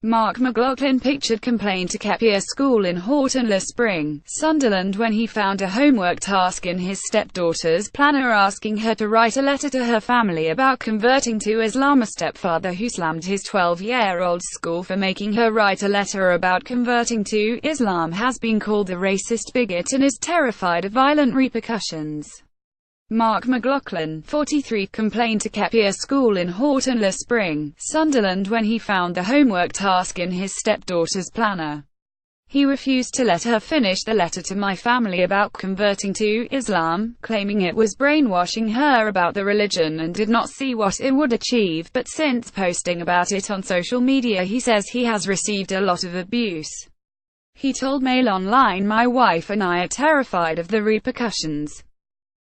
McLachlan pictured complained to Kepier School in HoughtonleSpring, Sunderland when he found a homework task in his stepdaughter's planner asking her to write a letter to her family about converting to Islam. A stepfather who slammed his 12-year-old school for making her write a letter about converting to Islam has been called a racist bigot and is terrified of violent repercussions. McLachlan, 43, complained to Kepier School in HoughtonleSpring, Sunderland when he found the homework task in his stepdaughter's planner. He refused to let her finish the letter to my family about converting to Islam, claiming it was brainwashing her about the religion and did not see what it would achieve, but since posting about it on social media he says he has received a lot of abuse. He told Mail Online, "My wife and I are terrified of the repercussions.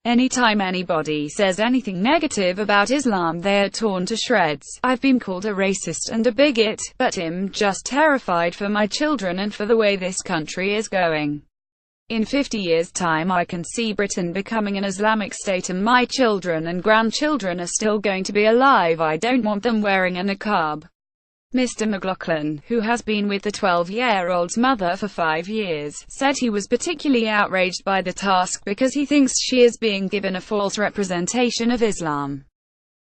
Anytime anybody says anything negative about Islam they are torn to shreds. I've been called a racist and a bigot, but I'm just terrified for my children and for the way this country is going. In 50 years' time I can see Britain becoming an Islamic state and my children and grandchildren are still going to be alive. I don't want them wearing a niqab." Mr. McLachlan, who has been with the 12-year-old's mother for 5 years, said he was particularly outraged by the task because he thinks she is being given a false representation of Islam.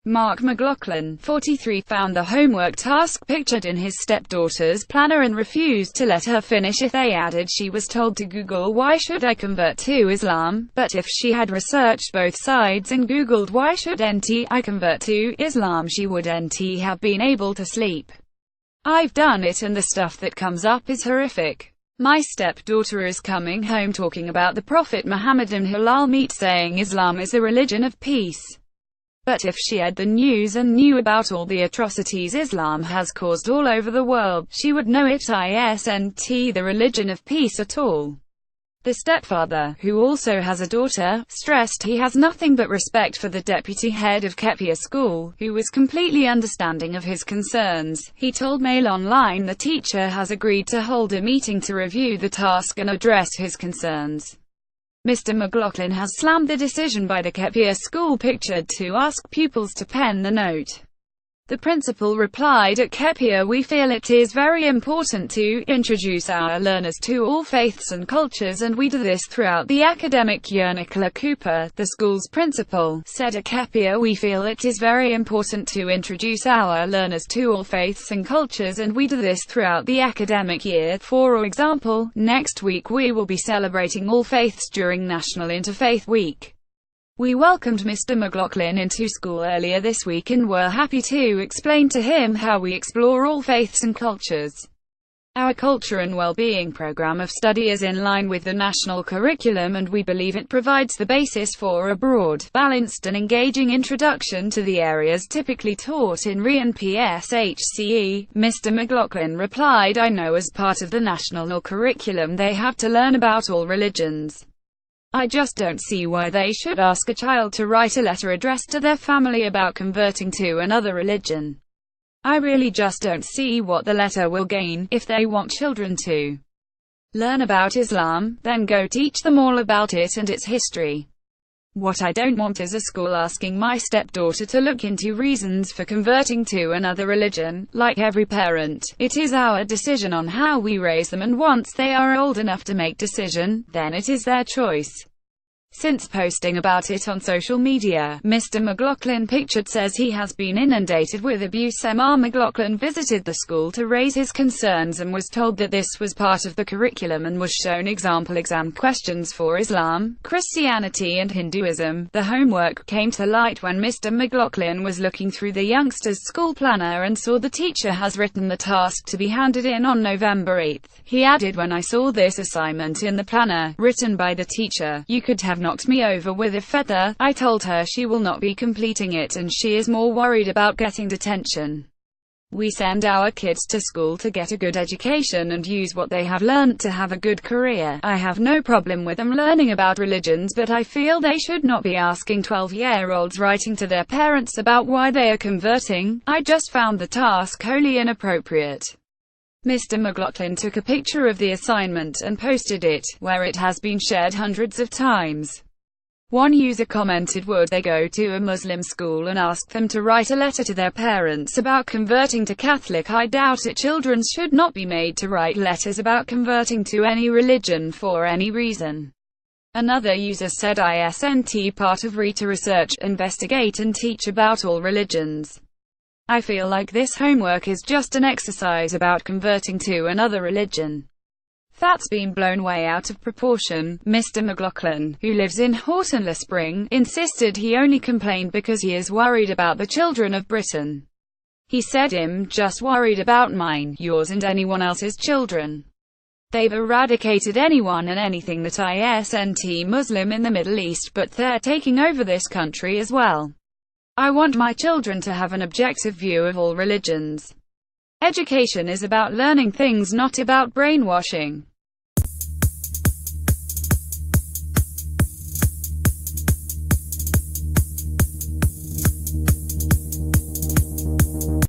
McLachlan, 43, found the homework task pictured in his stepdaughter's planner and refused to let her finish it. They added she was told to Google "why should I convert to Islam," but if she had researched both sides and Googled "why should I convert to Islam," she wouldn't have been able to sleep. "I've done it and the stuff that comes up is horrific. My stepdaughter is coming home talking about the Prophet Muhammad and halal meat, saying Islam is a religion of peace. But if she had the news and knew about all the atrocities Islam has caused all over the world, she would know it isn't the religion of peace at all." The stepfather, who also has a daughter, stressed he has nothing but respect for the deputy head of Kepier School, who was completely understanding of his concerns. He told Mail Online the teacher has agreed to hold a meeting to review the task and address his concerns. Mr. McLachlan has slammed the decision by the Kepier School pictured to ask pupils to pen the note. The principal replied, "At Kepier we feel it is very important to introduce our learners to all faiths and cultures, and we do this throughout the academic year." Nicola Cooper, the school's principal, said, "At Kepier we feel it is very important to introduce our learners to all faiths and cultures, and we do this throughout the academic year. For example, next week we will be celebrating all faiths during National Interfaith Week. We welcomed Mr. McLachlan into school earlier this week and were happy to explain to him how we explore all faiths and cultures. Our Culture and Well-being program of study is in line with the national curriculum and we believe it provides the basis for a broad, balanced and engaging introduction to the areas typically taught in RE and PSHCE. Mr. McLachlan replied, "I know as part of the national curriculum they have to learn about all religions. I just don't see why they should ask a child to write a letter addressed to their family about converting to another religion. I really just don't see what the letter will gain. If they want children to learn about Islam, then go teach them all about it and its history. What I don't want is a school asking my stepdaughter to look into reasons for converting to another religion. Like every parent, it is our decision on how we raise them, and once they are old enough to make decision, then it is their choice." Since posting about it on social media, Mr. McLachlan pictured says he has been inundated with abuse. McLachlan visited the school to raise his concerns and was told that this was part of the curriculum and was shown example exam questions for Islam, Christianity and Hinduism. The homework came to light when Mr. McLachlan was looking through the youngster's school planner and saw the teacher has written the task to be handed in on November 8. He added, "When I saw this assignment in the planner, written by the teacher, you could have knocked me over with a feather. I told her she will not be completing it and she is more worried about getting detention. We send our kids to school to get a good education and use what they have learnt to have a good career. I have no problem with them learning about religions, but I feel they should not be asking 12-year-olds writing to their parents about why they are converting. I just found the task wholly inappropriate." Mr. McLachlan took a picture of the assignment and posted it, where it has been shared hundreds of times. One user commented, would they go to a Muslim school and ask them to write a letter to their parents about converting to Catholic? I doubt it. Children should not be made to write letters about converting to any religion for any reason. Another user said, isn't part of RE to research, investigate and teach about all religions. I feel like this homework is just an exercise about converting to another religion. That's been blown way out of proportion. Mr. McLachlan, who lives in HoughtonleSpring, insisted he only complained because he is worried about the children of Britain. He said, I'm just worried about mine, yours and anyone else's children. They've eradicated anyone and anything that isn't Muslim in the Middle East, but they're taking over this country as well. I want my children to have an objective view of all religions. Education is about learning things, not about brainwashing.